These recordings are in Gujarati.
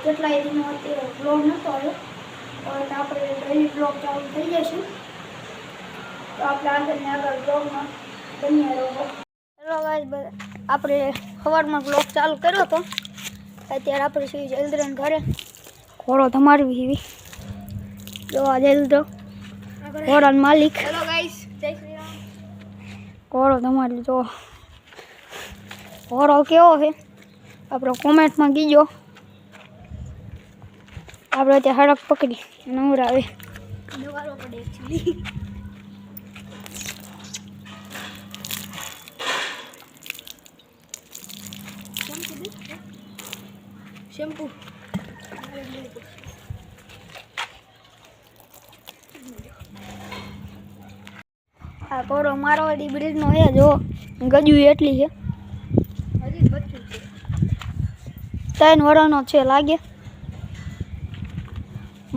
કેટલાય દિનો અત્યારે બ્લોગ નહોતો આવ્યો તો આપણે ડેલી બ્લોગ ચાલુ થઈ જશે તો આપણે આગળ ને આગળ બ્લોગમાં બન્યા રહો. હેલો ગાઈસ, આપણે સવારમાં બ્લોગ ચાલુ કર્યો હતો. અત્યારે આપણે છીએ જયદ્રન ઘરે. ઘોડો તમારી એવી જો આ જયદ્ર ઘોડાનો માલિક. હેલો ગાઈસ, જય શ્રી રામ. ઘોડો તમારી જો ઘોડો કેવો છે આપણે કોમેન્ટમાં કીજો. આપણે ત્યાં હડક પકડી નવરાવે નવારો પડે એકચ્યુઅલી. શેમ્પુ આ ઘોડો મારવાડી બ્રિજનો છે. જો ગજુ એટલી છે, હજી બચ્ચું છે, 3 વર્ષનો છે લાગે.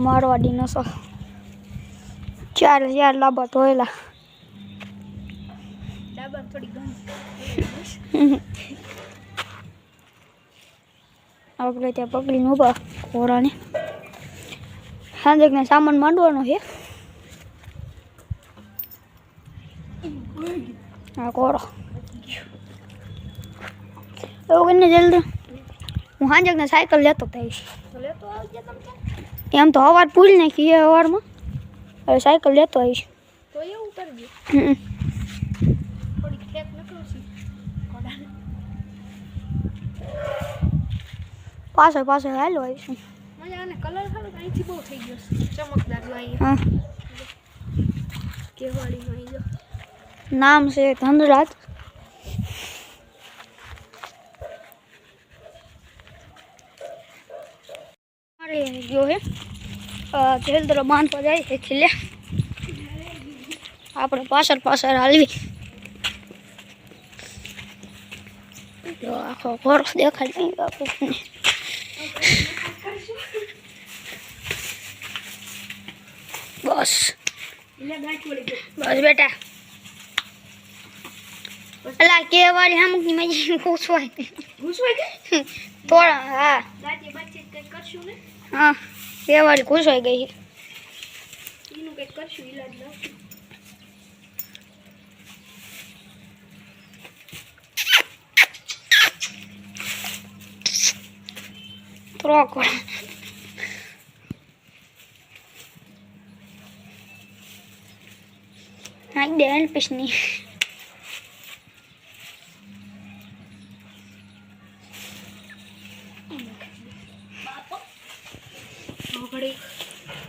મારવાડી નસો 4 લાંબા ધોયેલા ડાબા થોડી ગંધ. આપણે ત્યાં પકડીને ઊભા ઘોડાને. સાંજે સામાન માંડવાનો છે. હા ઘોડો એવું કરીને જલ્દી હું સાંજે સાયકલ લેતો થઈશ. એમ તો અવાર પૂરી નાખી અવારમાં, હવે સાયકલ લેતો આવીશ. તો એવું કરજો. થોડીક ઠેક નકળું પાછળ પાછળ હાલો આવીશું. મને આને કલર ખાલો અહીંથી બહુ થઈ ગયો ચમકદાર. જો અહીં હા કેવાડીમાં આવી ગયો. નામ છે ધનરાજ. जो है जयद्र बांधवा जाए है खिले આપણે પાછળ પાછળ હાલવી. જો આખો ઘોડો દેખાય નહીં આપણને. બસ બસ બેટા અલા કેવાળી હામુકી મેં ઘૂસવાય થોડા. હા હા કેવાળી ઘૂસવાઈ ગઈ. એનું કંઈક કરશું ઈલાજ લાવશું. troco. Naik deh pis nih.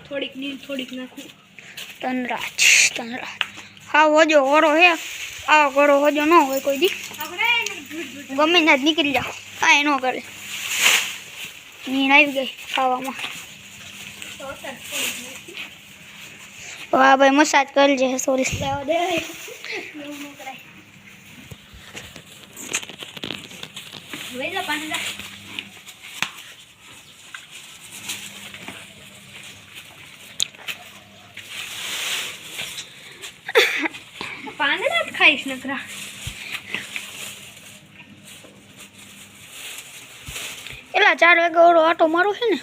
થોડીક નીર થોડીક નાખું. તનરાજ હા હોજો ઓરો હે. આ ઘોડો હોજો ન હોય કોઈ દી ગમે ના જ નીકળી જાઓ. કાંઈ ન કરે. નીણ આવી ગઈ ખાવામાં. વાહ ભાઈ મસાજ કરી છે. સોરી લેવા દે એવું ન કરાય. વેલા પાંદડા પાંદડા જ ખાઈશ નકરા. એલા 4 વાગે ઓરો આટો મારો છે ને.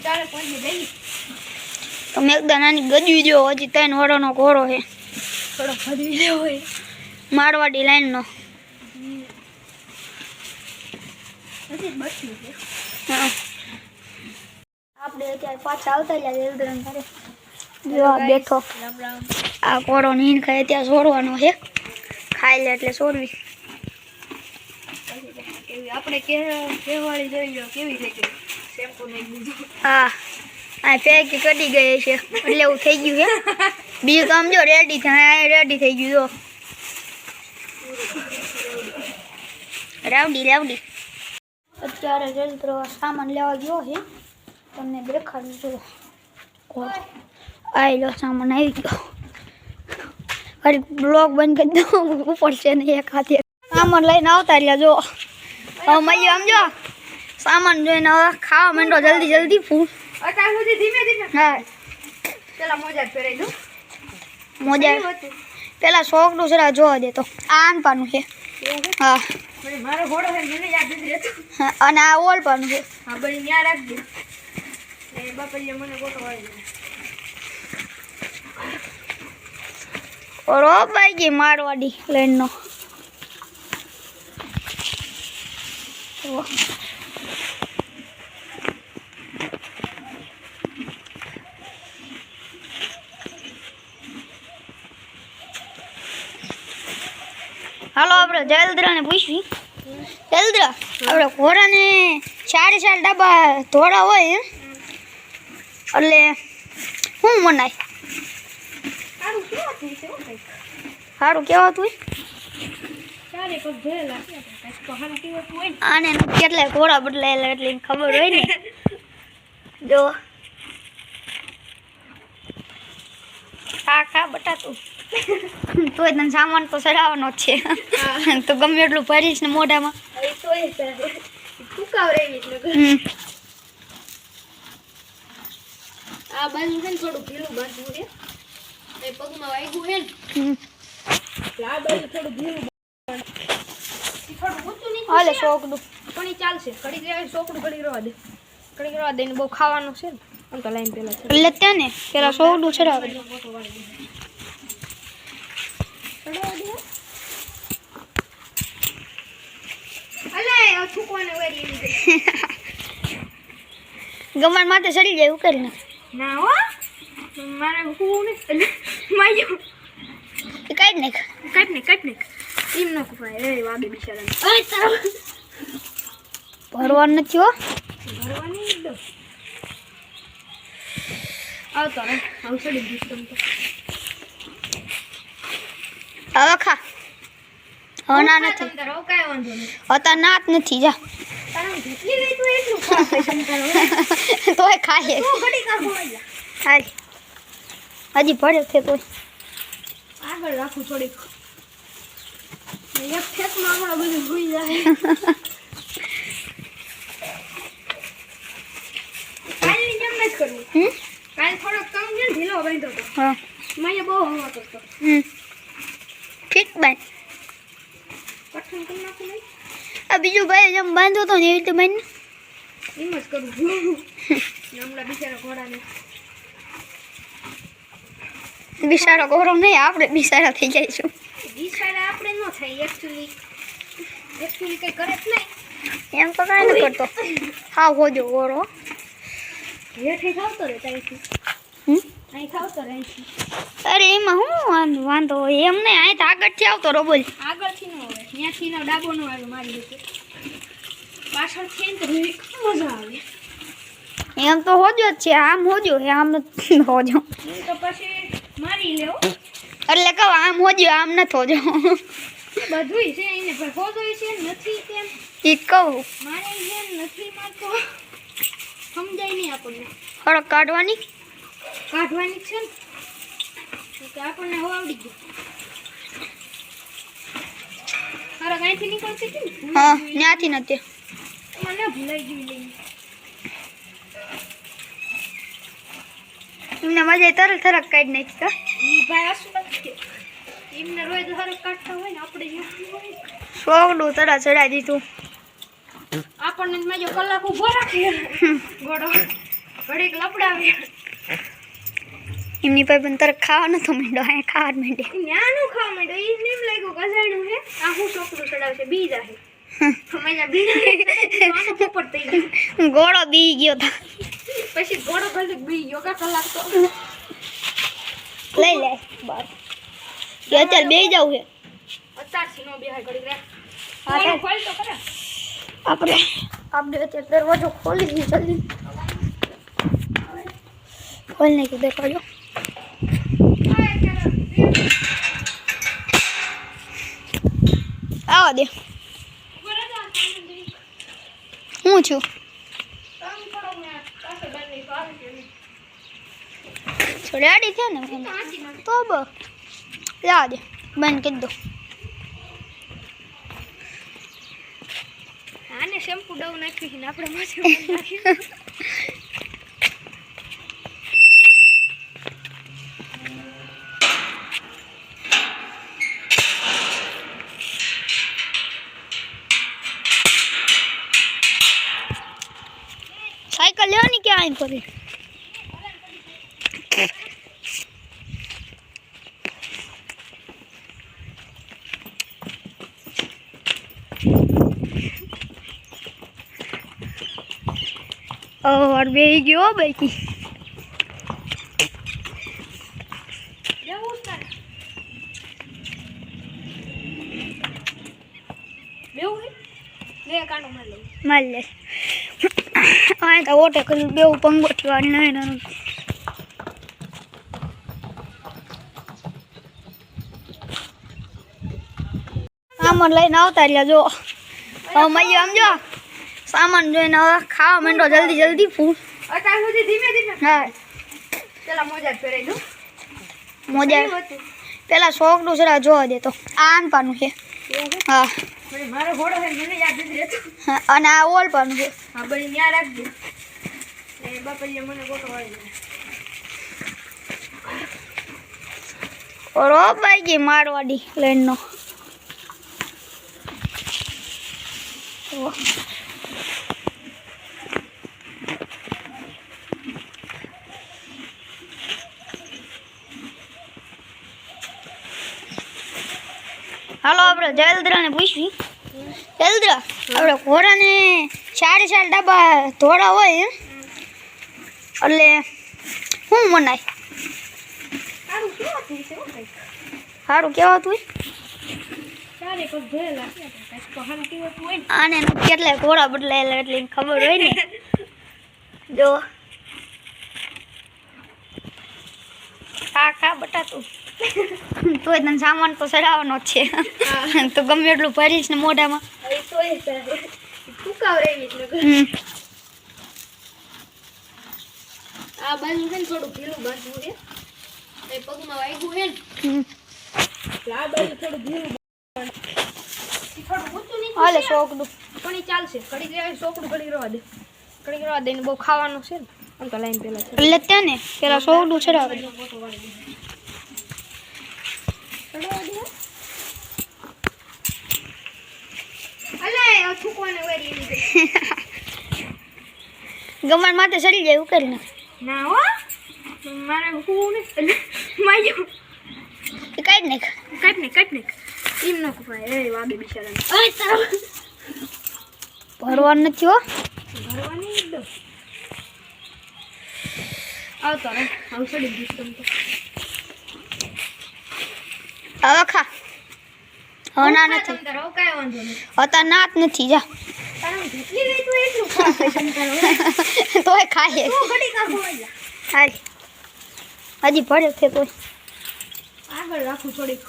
4:05 લઈ તમે એકદમ નાની ગજવી જો. હજી 3 વર્ષનો ઘોડો છે. થોડો ભજવી લેવો હોય મારવાડી લાઈનનો. હા આપણે અત્યારે પાછા આવતા રહ્યા ઘરે. જો આ બેઠો આ ઘોડો નીણ ખાય ત્યાં છોડવાનો છે. ખાઈ લે એટલે છોડવી. આપણે કેવાળી જોઈ લો કેવી થઈ ગઈ. શેમ્પુ નહીં દીધું. હા આ પેકી કટી ગઈ છે એટલે એવું થઈ ગયું છે. બીજું કામ જો રેડી થાય. રેડી થઈ ગયું જો રાવડી. અત્યારે જલ્દી સામાન લેવા ગયો છે. તમને દેખાડું જો આવી લો સામાન આવી ગયો. અરે બ્લોગ બંધ કરી દો ઉપર છે ને એક હાથે સામાન લઈને આવતા રહ્યા. જો હવે મજા આમ જો સામાન જોઈને હવે ખાવા માંડો જલ્દી ફૂલ. ધીમે હા પેલા મોજા પહેરાઈ દઉં. મોજા પેલા શોખનું જરા જોવા દે તો આ આનપાનું છે. હા મારો ઘોડો છે મને યાદ નથી રહેતું. અને આ ઓલ પણ છે. હા બની યાદ રાખજો. એ બાપા મને ગોતો વાળી ઓરો ભાઈ ગઈ મારવાડી લેન નો. હાલો આપણે જયલદ્રાને પૂછવી. જયલદ્રા આપણે ઘોડાને 4 ડબ્બા ધોળા હોય એટલે શું મનાય? સારું કેવાતું હોય આને કેટલાય ઘોડા બદલાયેલા એટલે ખબર હોય ને. જો ખા બટાતું તોય તને સામાન તો ચડાવવાનો જ છે. તો ગમે એટલું ભરીશ ને મોઢામાં. આ બાજુ છે ને થોડું ઢીલું બાજુ છે એ પગમાં વાગ્યું છે ને આ બાજુ થોડું ઢીલું થોડું ઊંચું નહીં હાલે સોકડું પણ ઈ ચાલશે ઘડી જાય સોકડું ઘડી રવા દે ને બહુ ખાવાનું છે ને આમ તો લાઈન પેલા છે એટલે ત્યાં ને પેલા સોકડું ચડાવે. ગમણ માથે ચડી જાય ઉકેલ ને ના હો મારે હું ને માયો કાઢ નાખ એમ ન કપાય એ વાગે બિચારાને ભરવાનું નથી હો. ભરવાની એકદમ આવતો રે આવસડી દીસ તમ તો હવે ખા. હવે ના નથી તમ તારો કાય વાંધો નહીં હતા નાત નથી જા તારા જેટલી વેટ હોય એટલું ખા પૈસા તારો તોય ખાય તું ઘડી કા ખોવાઈ હાલ હજી ભરે છે તો આગળ રાખું થોડીક એક ફેકમાં હમણાં બધું ભૂઈ જાય કાલની જેમ નથી કરવું કાલ થોડોક કમ છે ઢીલો બાંધ્યો હતો હા મને બહુ હવા કરતો ઠીક બાય. કઠણ કરી નાખું નહીં આ બીજું ભાઈ જેમ બાંધો તો ને એવી રીતે બાંધ. એમ જ કરું હમણાં બિચારા ઘોડાને બિચારો ગૌરવ નહીં આપણે બિચારા થઈ જઈશું. બિચારા આપણે ન થાય એકચ્યુઅલી કંઈ કરે જ નહીં એમ તો કાંઈ નહીં કરતો. હા હોજો ગોરો હેઠે ખાવતો રહે ત્યાંથી અહીં ખાવતો રહે અહીંથી અરે એમાં શું વાંધો હોય એમ નહીં અહીં તો આગળથી આવતો રહો બોલ. આગળથી ન આવે ત્યાંથી ના ડાબો ન આવે મારી રીતે પાછળથી ને તો મજા આવે એમ તો હોજો જ છે આમ હોજો આમ નથી હોજો હું તો પછી મારી લેવો એટલે કહો આમ હોજો આમ નથી હોજો બધુંય છે એને પણ હોદોય છે નથી કેમ એ કહું મારે જેમ નથી મારતો સમજાય નહીં આપણને હળક કાઢવાની કાઢવાની છે ને તો આપણને હવે આવડી ગયું મારા કાંઈથી નીકળતી હતી ને હા ત્યાંથી નથી મને ભૂલાઈ ગયું લઈને એમને મજા તરત તરત કાઢી નાખી કા ઈ ભાઈ આસુ નથી એમને રોજ હરક કાઢતા હોય ને આપણે જેવું હોય સોગડું તરત ચડાવી દીધું આપણને મેં જો કલાક ઊભો રાખે ઘોડો ઘડીક લપડાવે એમની પાસે પણ તરત ખાવા નતો માંડ્યો અહીંયા ખાવા જ માંડે ન્યાનું ખાવા માંડ્યો ઈ જ એમ લાગ્યું કસાયણું છે આ હું ચોકડું ચડાવશે બી જાહે મજા બી આનો પોપટ થઈ ગયો ગોળો બી ગયો તા પછી ઘોડો ઘડીક બી ગયો કા કલાક તો લઈ લે બસ એ અત્યારે બે જવું છે અત્યારથી નો બેહાય ઘડીક રે હા ખોલ તો કરે આપણે અત્યારે દરવાજો ખોલી દી જલ્દી ખોલ નાખી દેખાડો આવા દે હું છું છોડાડી છે ને તો બસ જવા દે બંધ કરી દો આને શેમ્પુ ડવ નાખી ને આપણે માથે નાખ્યું કાંઈ કરી और बेही गयो बाकी मार ले आए तो ओटे कर बेऊ पंगोठी वाली नहीं ना सामान लઈને આવતા રહ્યા જો હવે મળી આમ જો સામાન જોઈને હવે ખાવા માંડો જલ્દી જલ્દી ફૂ અત્યાર સુધી ધીમે ધીમે હા પેલા મોજા પહેરાઈ દો મોજા પેલા શોખનું જરા જોવા દે તો આ આનપાનું છે હા મારો ઘોડો છે મને યાદ નથી રહેતો અને આ ઓલપાનું છે હા બળી ન્યા રાખજો એ બાપલીએ મને ઘોડો વાળી ઓરો ભાઈ ગઈ મારવાડી લેનનો હાલો આપણે જયલદ્રાને પૂછવી જયલદ્રા આપણે ઘોડાને 4 ડબ્બા ધોળા હોય એટલે શું મનાય સારું કેવા થઈ છે કઈ સારું કહેવાતું હોય ચાલે કોક ભેલા કઈ કહાન કેવું હોય ને આને કેટલા ઘોડા બદલાયેલા એટલે એને ખબર હોય ને જો ખા બટાતું તોય તને સામાન તો ચડાવવાનો જ છે તો ગમે એટલું ભરીશ ને મોઢામાં એ તોય ટૂંકાવ રહી એટલે આ બાજુ છે ને થોડું ઢીલું બાંધવું છે એ પગમાં વાગ્યું છે ને આ બાજુ થોડું ઢીલું થોડું ઊંચું નહીં હાલે શોખનું પણ એ ચાલશે ઘડી જાય છોકરું ઘડી રવા દે ને બહુ ખાવાનું છે ને આમ તો લાઈન પેલા છે એટલે ત્યાં ને પેલા શોખનું ચડાવે ગમણ માથે ચડી જાય ઉકેલ ને ના હો મારે હું ને માયો કાઢ નાખ કાટ ને એમ ન કપાય એ વાગે બિચારાને ભરવાનું નથી હો ભરવાની એકદમ આવતો રે આવ ચડી ગયું તમ તો હવે ખા હવે ના નથી તમ તો કાઈ વાંધો નહીં હતા નાત નથી જા તારા જેટલી રહી તો એટલું ખા તમ તારો તોય ખાય તું ઘડી કા ખોઈ હાલ હજી ભર્યો છે તો આગળ રાખું થોડીક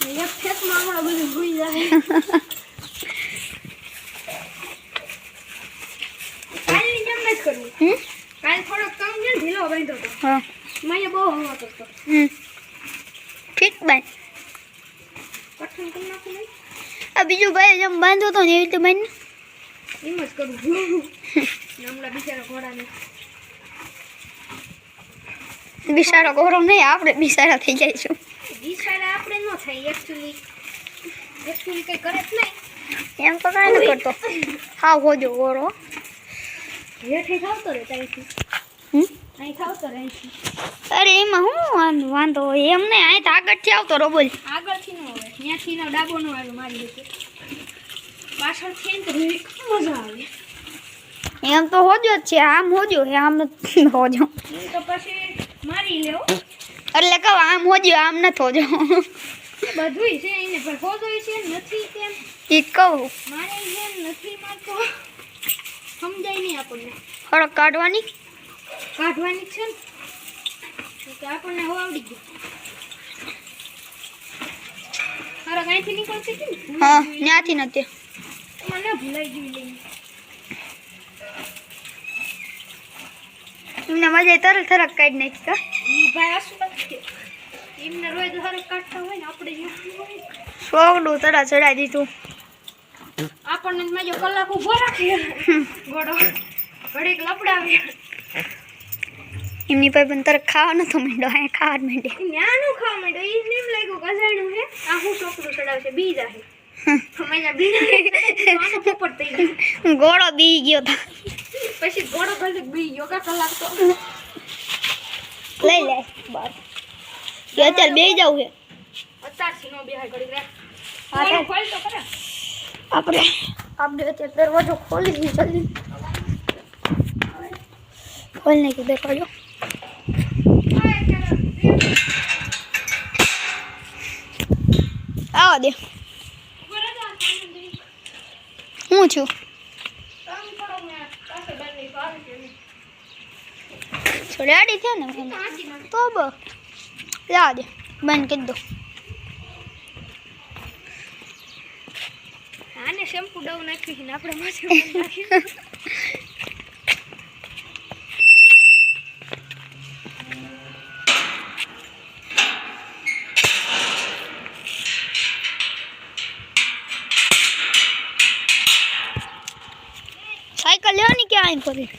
એક ફેસમાં હમણાં બધું ભૂઈ જાય કાલની જેમ નથી કરવું કાલ થોડોક કમ છે ને ઢીલો બાંધ્યો હતો હા મને બહુ હવા કરતો ઠીક બાય કઠણ કરી નાખું નહીં આ બીજું ભાઈ જેમ બાંધ્યો તો ને એવી રીતે બાંધ એમ જ કરું હમણાં બિચારા ઘોડાને બિચારો ગૌરવ નહીં આપણે બિચારા થઈ જઈશું બિચારા આપણે ન થાય એકચ્યુઅલી કંઈ કરે જ નહીં એમ તો કાંઈ નહીં કરતો હા હોજો ગૌરવ હેઠે ખાવતો રહે ત્યાંથી અહીં ખાવતો રહે અરે એમાં શું વાંધો હોય એમ નહીં અહીં તો આગળથી આવતો રહો બોલ આગળથી ન આવે ત્યાંથી નો ડાબો નો આવે મારી રીતે પાછળથી ને તો મજા આવે એમ તો હોજો જ છે આમ હોજો આમ નથી હોજો એ તો પછી મારી લેવો એટલે કહો આમ હોજો આમ નથી હોજો બધુંય છે એને પણ હોદોય છે નથી કેમ એ કહું મારે જેમ નથી મારતો સમજાય નહીં આપણને હળક કાઢવાની કાઢવાની છે ને કે આપણને હવા આવડી ગયું મારા કાંઈથી નીકળતી હતી ને હા ત્યાંથી નથી મને ભૂલાઈ ગયું લઈને એમને મજા તરત થરક કાઢી નાખી કા ભાઈ આસુ નથી એમને રોજ હરક કાઢતા હોય ને આપણે સોગડું તરત ચડાવી દીધું આપણને મેં કલાક ઉભો રાખી ગોડો ઘડીક લપડાવી એમની પાસે પણ તરત ખાવા નતો માંડ્યો અહીંયા ખાવા જ માંડે ન્યાનું ખાવા માંડ્યો એ જ એમ લાગ્યું કસાડ્યું છે આ હું ચોકડું ચડાવશે બીજા છે મજા બીજા પોપટ થઈ ગયું ગોળો બી ગયો તા પછી ઘોડો ઘડી બી યોગા કલાક તો લઈ લે બાર કે અત્યારે બેહી જાવ છે અત્યારથી નો બેહાય ઘડી રે હા તો ખોલ તો કરે આપણે અત્યારે દરવાજો ખોલી દી જલ્દી ખોલને કે દેખાડો આવા દે હું છું રેડી છે ને તો લા દે બંધ કરી દો આને શેમ્પુ ડવ નાખી ને આપણે માથે નાખી સાયકલ લેવાની કે આઈ પડી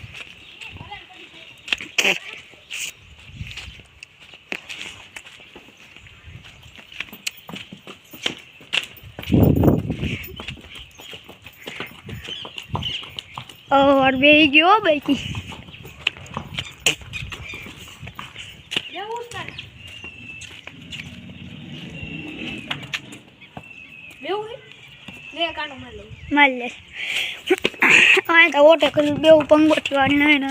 और बेही गयो बेकी લેવું છે લેવું લે કાનો માર લે मार ले आए तो ओटे कर बेउ पंगोठी वाली नहीं ना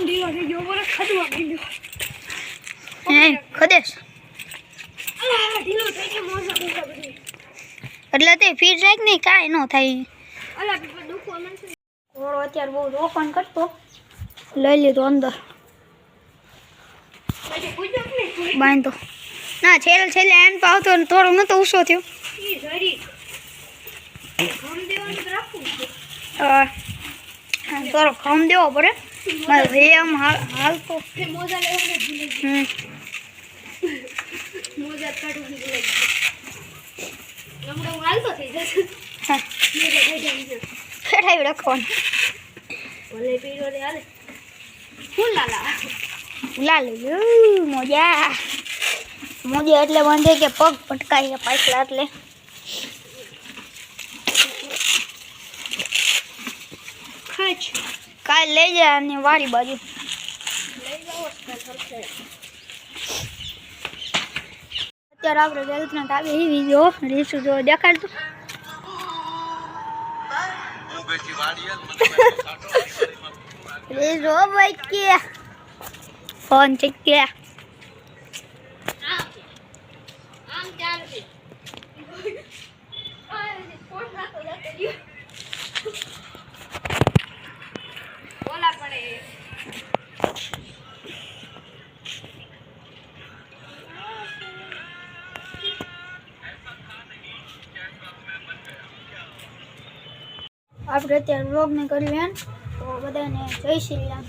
દીવા થઈ ગયો બોલે ખડવા માંડ્યો ખદેશ અલા ઢીલો થઈ ગયો મોજા મોજા બધી એટલે તે ફીટ રાખ નહીં કાઈ ન થાય અલા પીપા દુખવા માંડશે ઘોડો અત્યારે બહુ રોકણ કરતો લઈ લીધો અંદર પછી પૂછો કે બાંધો ના છેલ્લે એન પાવતો ને થોડો નતો ઊંચો થયો ઈ જરી ઘમ દેવાનું રાખવું છે થોડો ખમ દેવો પડે મારે એમ હાલતો તે મોજા લેવાને ભૂલી ગઈ મોજા કાઢું ભૂલી ગઈ હમણાં હું હાલતો થઈ જશે હા મોજા થઈ જાય ફેરાવી રાખવાનું ભલે પીરો રે હાલે ફૂલ લાલા લાલ મોજા મોજા એટલે બાંધે કે પગ પટકાય પાછલા એટલે ખાચ કાલ લઈ જાય અને વાળી બાજુ લઈ જાઓ સરખે અત્યારે આપણે વેલ્થના ટાવે એવી જો રીસુ જો દેખાડતું રીસુ ભાઈ કે ફોન ચેક કે આમ ચાલશે આ ફોન નાખો જતો બોલા પડે આપણે અત્યારે વ્લોગને કર્યું એમ તો બધાને જય શ્રી રામ